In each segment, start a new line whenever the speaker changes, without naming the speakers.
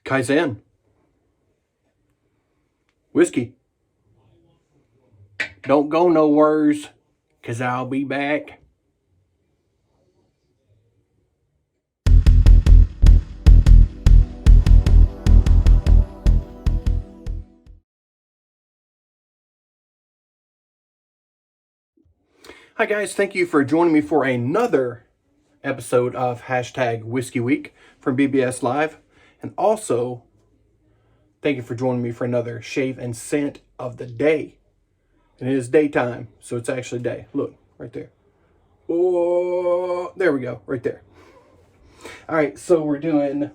Kaizen. Whiskey. Don't go nowheres, because I'll be back. Hi guys, thank you for joining me for another episode of Hashtag Whiskey Week from BBS Live. And also, thank you for joining me for another shave and scent of the day. And it is daytime, so it's actually day. Look, right there. Oh, there we go, right there. All right, so we're doing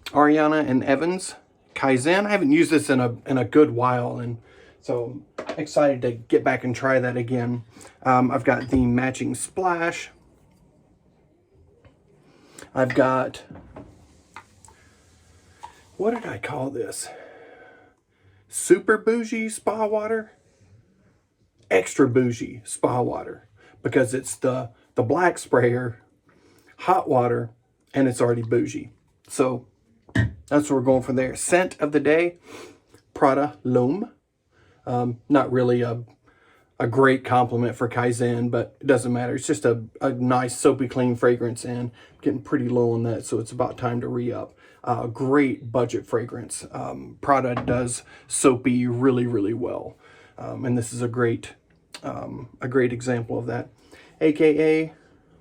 Ariana and Evans Kaizen. I haven't used this in a good while, and so I'm excited to get back and try that again. I've got the matching splash. I've got, what did I call this? Super bougie spa water? Extra bougie spa water, because it's the black sprayer, hot water, and it's already bougie. So that's what we're going for there. Scent of the day, Prada L'Homme. Not really a great compliment for Kaizen, but it doesn't matter. It's just a nice soapy clean fragrance, and I'm getting pretty low on that, so it's about time to re-up. Great budget fragrance. Prada does soapy really, really well. And this is a great example of that. AKA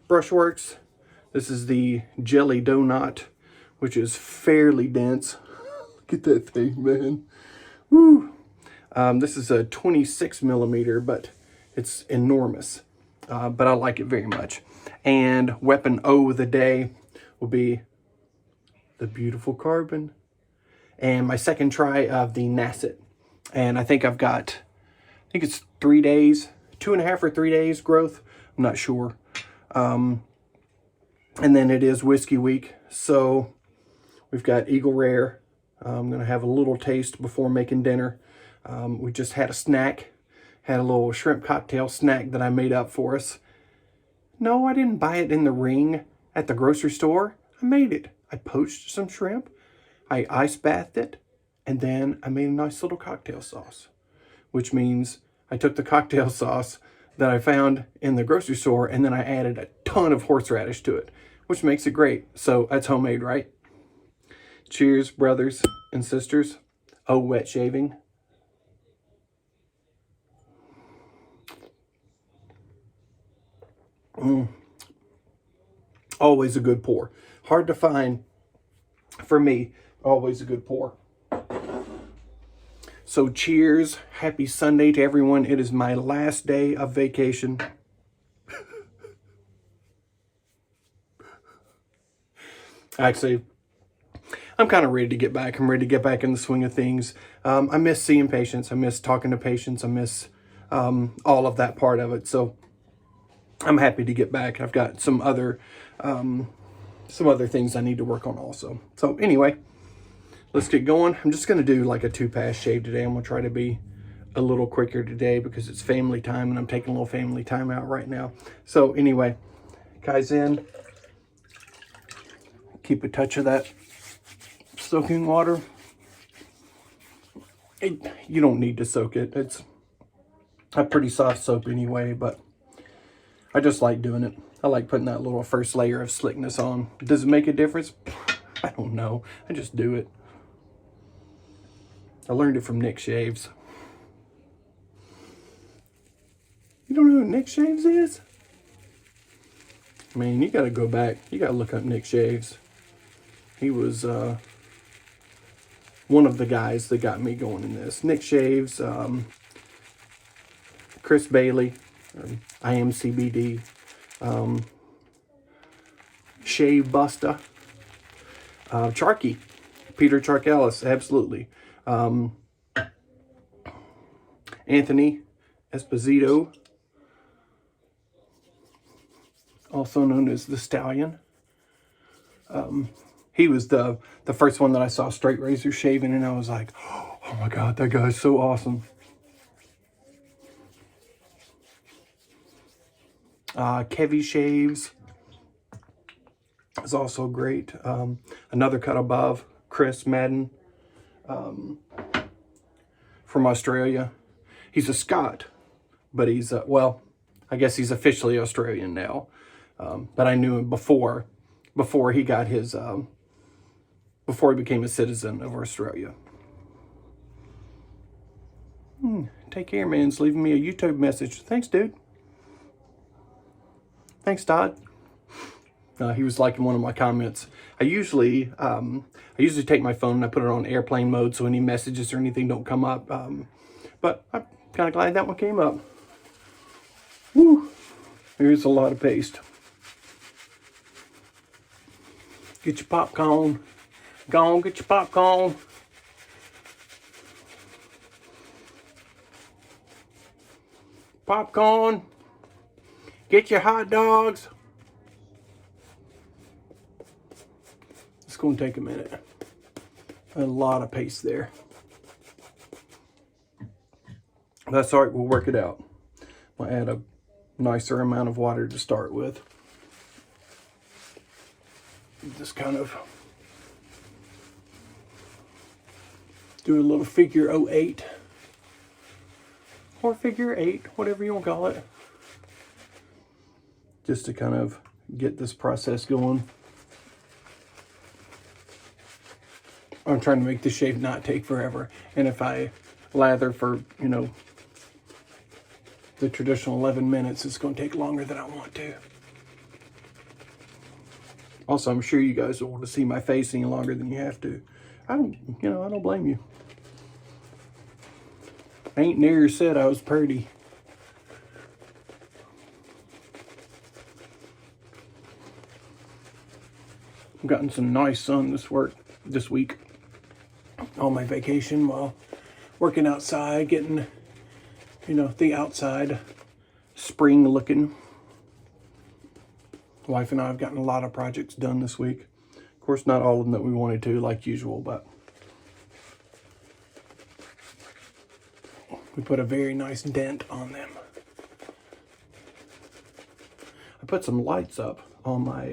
Brushworks. This is the Jelly Donut, which is fairly dense. Look at that thing, man. Woo! This is a 26 millimeter, but it's enormous. But I like it very much. And weapon O of the day will be the Beautiful Carbon. And my second try of the Nasset. And I think it's 3 days, 2.5 or 3 days growth. I'm not sure. And then it is Whiskey Week. So we've got Eagle Rare. I'm going to have a little taste before making dinner. We just had a snack. Had a little shrimp cocktail snack that I made up for us. No, I didn't buy it in the ring at the grocery store. I made it. I poached some shrimp. I ice bathed it. And then I made a nice little cocktail sauce. Which means I took the cocktail sauce that I found in the grocery store, and then I added a ton of horseradish to it, which makes it great. So that's homemade, right? Cheers, brothers and sisters. Oh, Wetshaving. Always a good pour. Hard to find for me. Always a good pour. So cheers. Happy Sunday to everyone. It is my last day of vacation. Actually, I'm kind of ready to get back. I'm ready to get back in the swing of things. I miss seeing patients. I miss talking to patients. I miss all of that part of it. So I'm happy to get back. I've got some other things I need to work on also. So anyway, let's get going. I'm just going to do like a 2-pass shave today. I'm going to try to be a little quicker today because it's family time, and I'm taking a little family time out right now. So anyway, Kaizen. Keep a touch of that soaking water. You don't need to soak it. It's a pretty soft soap anyway, but I just like doing it. I like putting that little first layer of slickness on. Does it make a difference? I don't know. I just do it. I learned it from Nick Shaves. You don't know who Nick Shaves is? Man, you gotta go back. You gotta look up Nick Shaves. He was one of the guys that got me going in this. Nick Shaves, Chris Bailey, I Am CBD, Shave Busta, Charkey, Peter Charkellis, absolutely. Anthony Esposito, also known as the Stallion. He was the first one that I saw straight razor shaving, and I was like, oh my God, that guy's so awesome. Kevy Shaves, is also great. Another cut above, Chris Madden from Australia. He's a Scot, but he's, well, I guess he's officially Australian now. But I knew him before he got his, before he became a citizen of Australia. Take care, man. He's leaving me a YouTube message. Thanks, dude. Thanks, Todd. He was liking one of my comments. I usually take my phone and I put it on airplane mode so any messages or anything don't come up. But I'm kind of glad that one came up. Woo! Here's a lot of paste. Get your popcorn. Go on, get your popcorn. Popcorn. Get your hot dogs. It's going to take a minute. A lot of paste there. That's all right, we'll work it out. I'll add a nicer amount of water to start with. Just kind of do a little figure 08 or figure 8, whatever you want to call it, just to kind of get this process going. I'm trying to make the shave not take forever, and if I lather for, you know, the traditional 11 minutes, it's going to take longer than I want to. Also, I'm sure you guys don't want to see my face any longer than you have to. I don't blame you. Ain't near said I was pretty. I've gotten some nice sun this week on my vacation while working outside, getting, you know, the outside spring looking. Wife and I have gotten a lot of projects done this week. Of course, not all of them that we wanted to, like usual, but we put a very nice dent on them. I put some lights up on my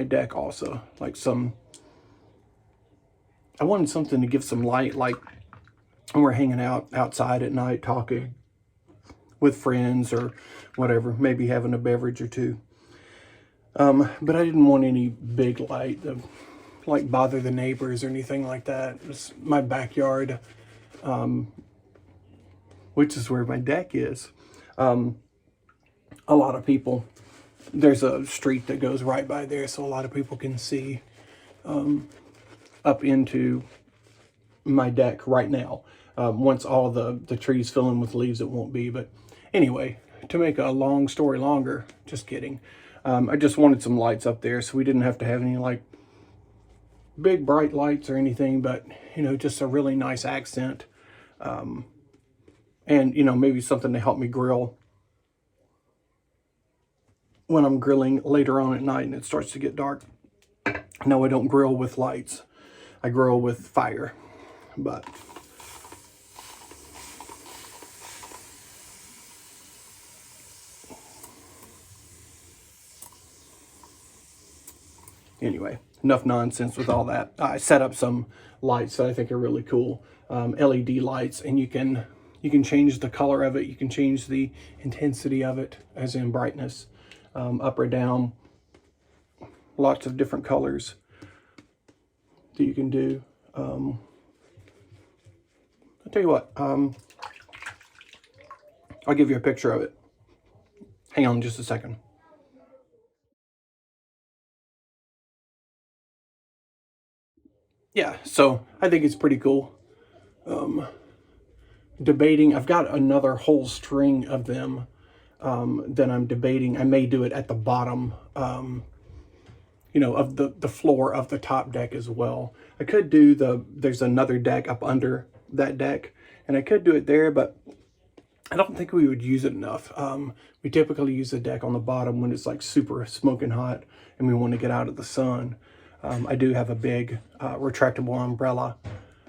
deck also, like I wanted something to give some light, like when we're hanging out outside at night talking with friends or whatever, maybe having a beverage or two. But I didn't want any big light to like bother the neighbors or anything like that. It's my backyard, which is where my deck is. A lot of people, there's a street that goes right by there, so a lot of people can see up into my deck right now. Once all the trees fill in with leaves, it won't be. But anyway, to make a long story longer, just kidding. I just wanted some lights up there so we didn't have to have any like big bright lights or anything, but you know, just a really nice accent. And you know, maybe something to help me grill when I'm grilling later on at night and it starts to get dark. No, I don't grill with lights. I grill with fire. But anyway, enough nonsense with all that. I set up some lights that I think are really cool, LED lights, and you can change the color of it. You can change the intensity of it, as in brightness, up or down. Lots of different colors that you can do. I'll tell you what, I'll give you a picture of it. Hang on just a second. Yeah, so I think it's pretty cool. Debating, I've got another whole string of them that I'm debating. I may do it at the bottom, you know, of the floor of the top deck as well. I could do there's another deck up under that deck, and I could do it there, but I don't think we would use it enough. We typically use the deck on the bottom when it's like super smoking hot and we want to get out of the sun. I do have a big retractable umbrella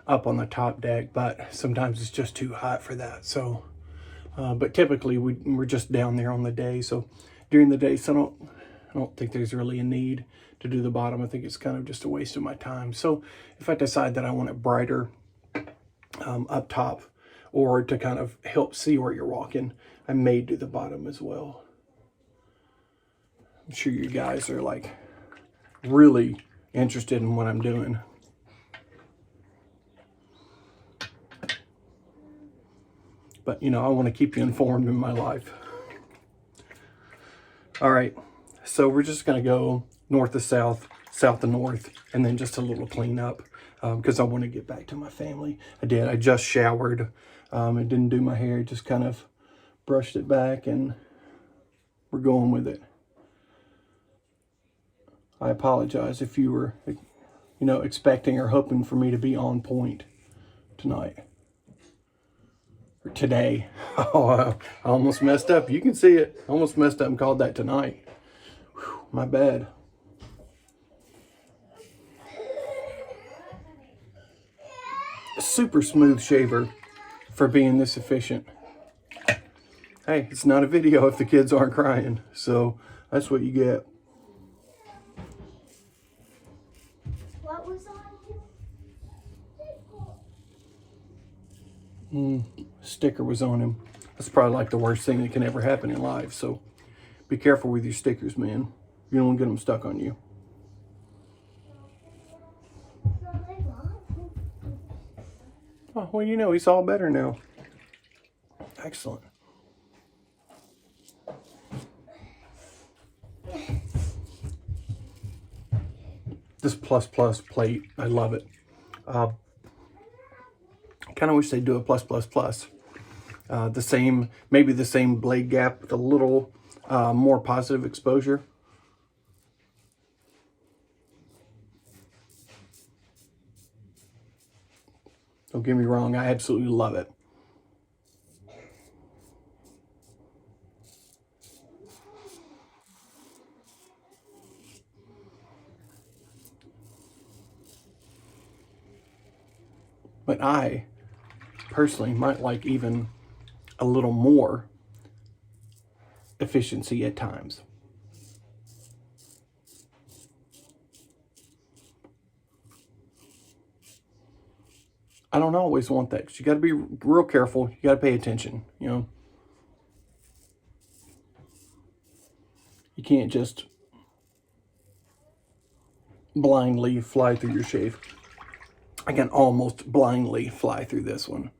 up on the top deck, but sometimes it's just too hot for that. So, but typically we're just down there on the day. So during the day, so don't think there's really a need to do the bottom. I think it's kind of just a waste of my time. So if I decide that I want it brighter up top, or to kind of help see where you're walking, I may do the bottom as well. I'm sure you guys are like really interested in what I'm doing. But you know, I want to keep you informed in my life. All right, so we're just gonna go north to south, south to north, and then just a little cleanup because I want to get back to my family. I just showered. I didn't do my hair, just kind of brushed it back, and we're going with it. I apologize if you were, you know, expecting or hoping for me to be on point tonight. Or today. Oh, I almost messed up. You can see it. I almost messed up and called that tonight. Whew, my bad. A super smooth shaver for being this efficient. Hey, it's not a video if the kids aren't crying. So that's what you get.
What was on
Sticker was on him. That's probably like the worst thing that can ever happen in life. So be careful with your stickers, man. You don't want to get them stuck on you. Oh, well, you know, he's all better now. Excellent. This plus plate, I love it. Kind of wish they'd do a plus. The same, maybe the same blade gap with a little more positive exposure. Don't get me wrong, I absolutely love it. But I personally might like even a little more efficiency at times. I don't always want that, because you got to be real careful. You got to pay attention, you know. You can't just blindly fly through your shave. I can almost blindly fly through this one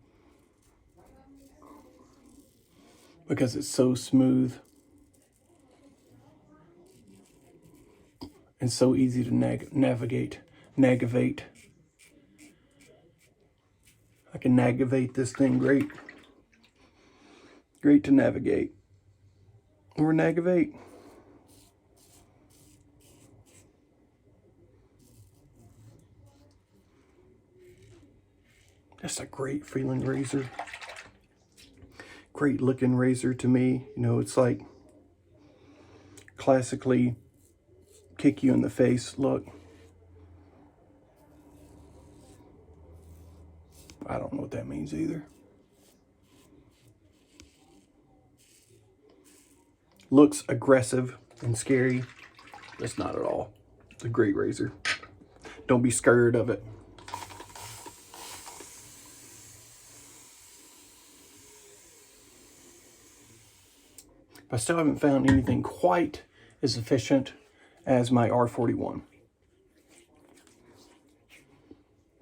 because it's so smooth and so easy to navigate. I can navigate this thing great. Great to navigate. Or navigate. That's a great feeling razor. Great looking razor to me. You know, it's like classically kick you in the face look. I don't know what that means either. Looks aggressive and scary. That's not at all. It's a great razor. Don't be scared of it. I still haven't found anything quite as efficient as my R41.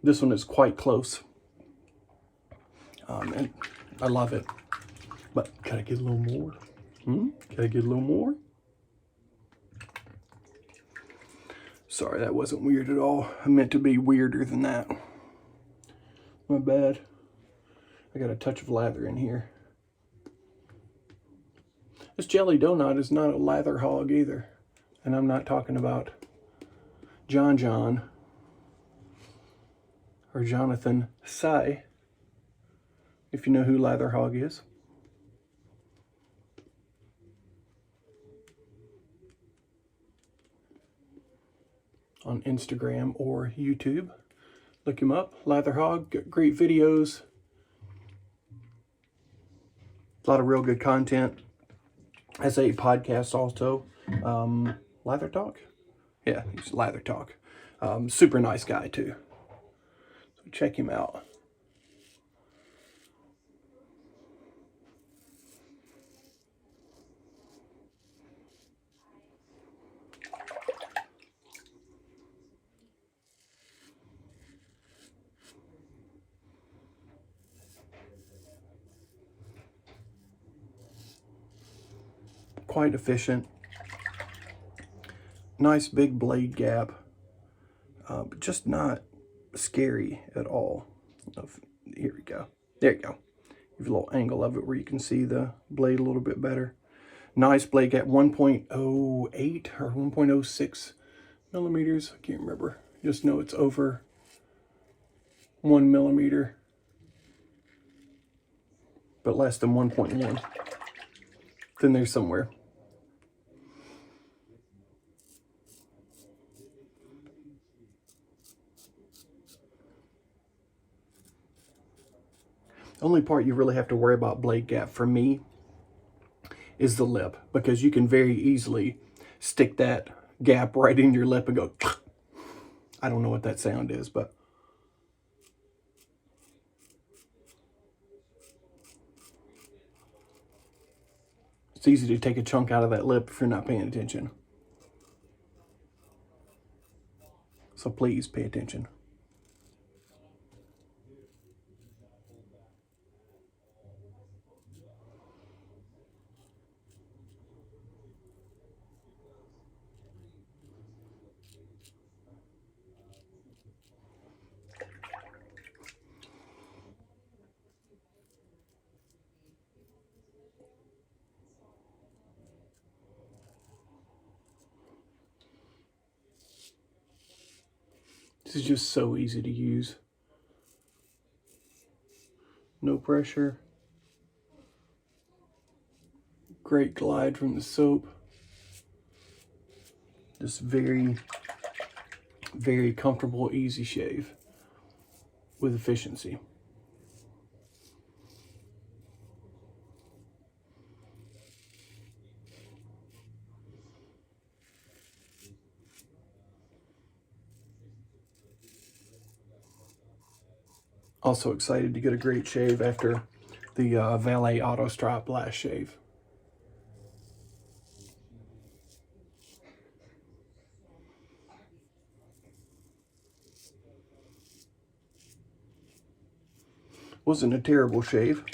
This one is quite close. And I love it. But can I get a little more? Can I get a little more? Sorry, that wasn't weird at all. I meant to be weirder than that. My bad. I got a touch of lather in here. This jelly donut is not a lather hog either. And I'm not talking about John or Jonathan Sy, if you know who Lather Hog is. On Instagram or YouTube. Look him up, Lather Hog. Got great videos. A lot of real good content. As a podcast also. Lather Talk? Yeah, he's Lather Talk. Super nice guy too. So check him out. Quite efficient. Nice big blade gap. But just not scary at all. Here we go. There you go. Give you a little angle of it where you can see the blade a little bit better. Nice blade gap, 1.08 or 1.06 millimeters. I can't remember. Just know it's over 1 millimeter, but less than 1.1. Then there's somewhere. The only part you really have to worry about blade gap for me is the lip, because you can very easily stick that gap right in your lip and go, I don't know what that sound is, but it's easy to take a chunk out of that lip if you're not paying attention. So please pay attention. This is just so easy to use. No pressure. Great glide from the soap. Just very, very comfortable, easy shave with efficiency. Also excited to get a great shave after the Valet Auto Stripe last shave. Wasn't a terrible shave,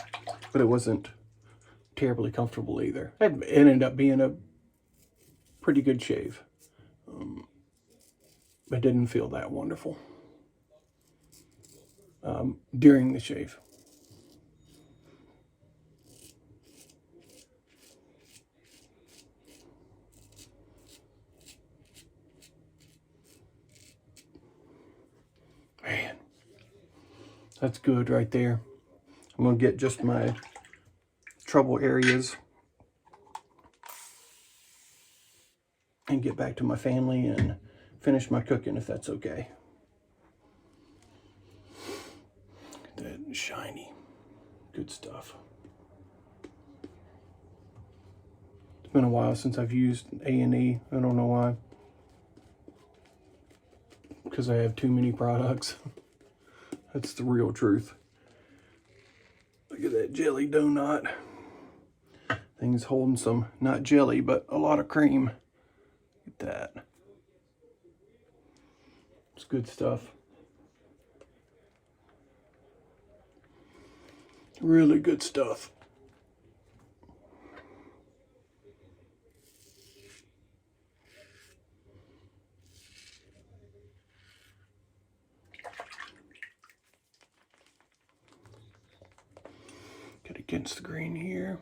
but it wasn't terribly comfortable either. It ended up being a pretty good shave. It didn't feel that wonderful during the shave. Man, that's good right there. I'm gonna get just my trouble areas and get back to my family and finish my cooking if that's okay. That shiny, good stuff. It's been a while since I've used A&E. I don't know why. Because I have too many products. That's the real truth. Look at that jelly donut. Thing's holding some, not jelly, but a lot of cream. Look at that. It's good stuff. Really good stuff. Get against the grain here.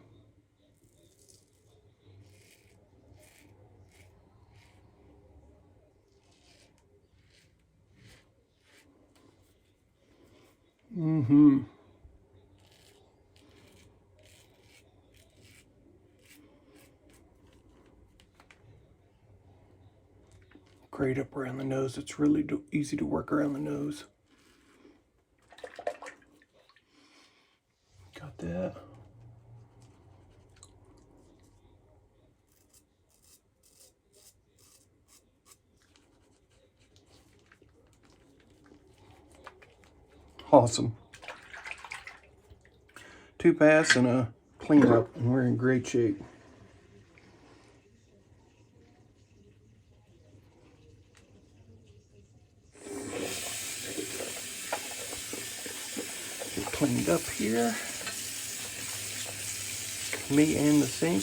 Great up around the nose. It's really easy to work around the nose. Got that. Awesome. 2 pass and a cleanup, and we're in great shape. Get cleaned up here. Me and the sink.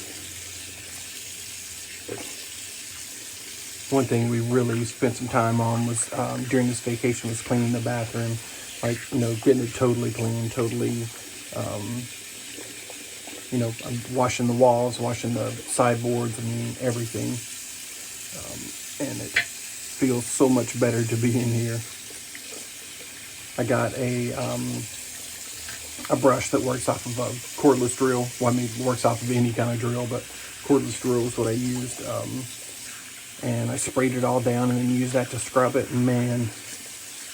One thing we really spent some time on was during this vacation was cleaning the bathroom, like, you know, getting it totally clean, totally, you know, washing the walls, washing the sideboards and everything. And it feels so much better to be in here. I got a brush that works off of a cordless drill. Well, I mean, it works off of any kind of drill, but cordless drill is what I used. And I sprayed it all down and then used that to scrub it. And man,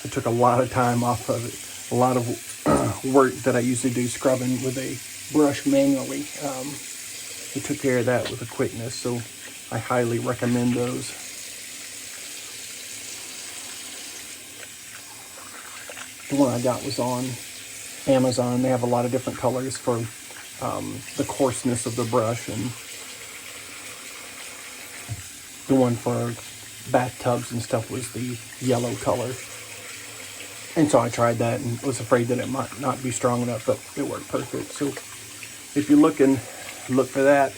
it took a lot of time off of it. A lot of work that I usually do scrubbing with a brush manually. It took care of that with a quickness, so I highly recommend those. The one I got was on Amazon. They have a lot of different colors for the coarseness of the brush, and the one for bathtubs and stuff was the yellow color. And so I tried that and was afraid that it might not be strong enough, but it worked perfect. So if you're looking, look for that.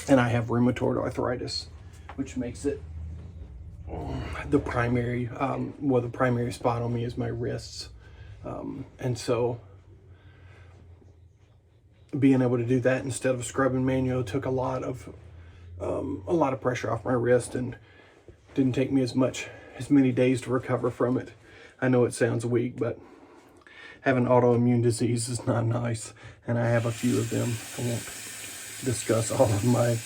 And I have rheumatoid arthritis, which makes it the primary, the primary spot on me is my wrists. And so being able to do that instead of scrubbing manual took a lot of pressure off my wrist, and didn't take me as many days to recover from it. I know it sounds weak, but having autoimmune disease is not nice, and I have a few of them. I won't discuss all of my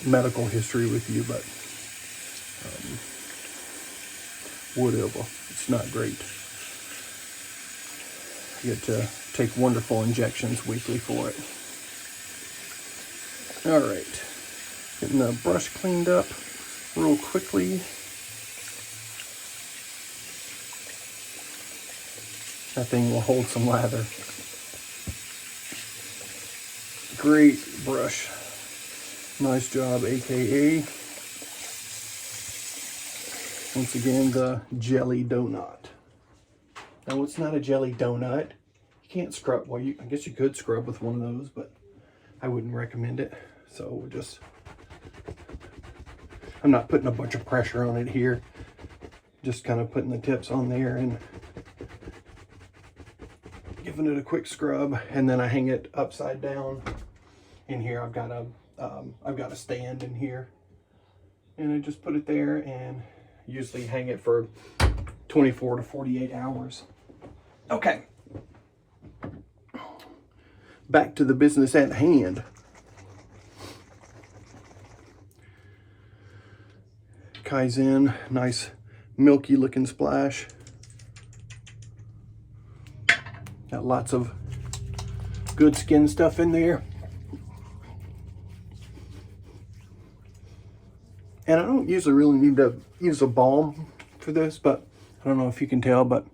medical history with you, but whatever. It's not great. You get to take wonderful injections weekly for it. All right, getting the brush cleaned up real quickly. That thing will hold some lather. Great brush. Nice job, AKA. Once again, the jelly donut. Now, it's not a jelly donut. You can't scrub. Well, I guess you could scrub with one of those, but I wouldn't recommend it. So we're just, I'm not putting a bunch of pressure on it here. Just kind of putting the tips on there and giving it a quick scrub, and then I hang it upside down. In here, I've got a stand in here, and I just put it there and usually hang it for 24 to 48 hours. Okay, back to the business at hand. Kaizen, nice milky looking splash. Got lots of good skin stuff in there. And I don't usually really need to use a balm for this, but I don't know if you can tell, but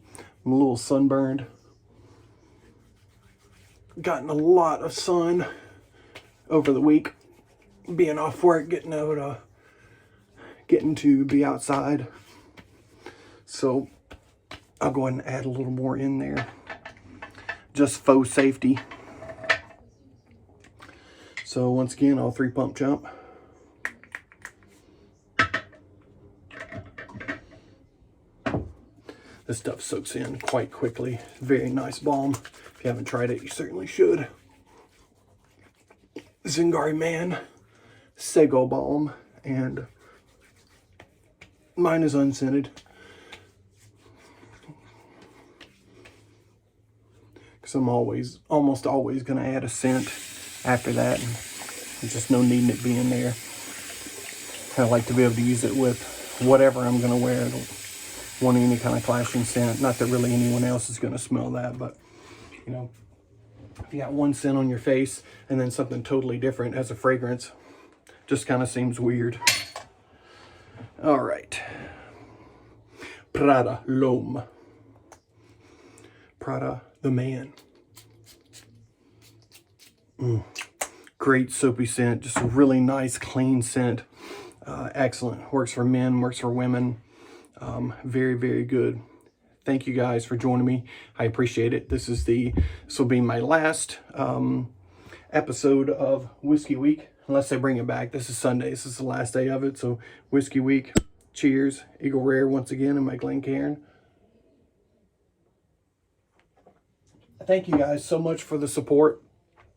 I'm a little sunburned. Gotten a lot of sun over the week, being off work, getting to be outside. So I'll go ahead and add a little more in there, just faux safety. So once again, all 3 pump jump. This stuff soaks in quite quickly. Very nice balm. If you haven't tried it, you certainly should. Zingari Man Sego Balm, and mine is unscented. Because I'm almost always going to add a scent after that. And there's just no need in it being there. I like to be able to use it with whatever I'm going to wear. want any kind of clashing scent. Not that really anyone else is going to smell that, but you know, if you got one scent on your face and then something totally different as a fragrance, just kind of seems weird. All right. Prada L'Homme. Prada the man. Great soapy scent. Just a really nice, clean scent. Excellent. Works for men, works for women. Very, very good. Thank you guys for joining me. I appreciate it. This will be my last episode of Whiskey Week, unless they bring it back. This is Sunday. This is the last day of it. So Whiskey Week. Cheers. Eagle Rare once again in my Glencairn. Thank you guys so much for the support.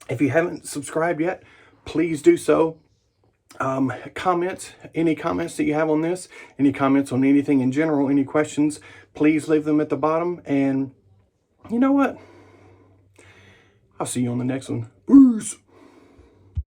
If you haven't subscribed yet, please do so. Comments, any comments that you have on this, any comments on anything in general, any questions, please leave them at the bottom. And you know what? I'll see you on the next one. Peace.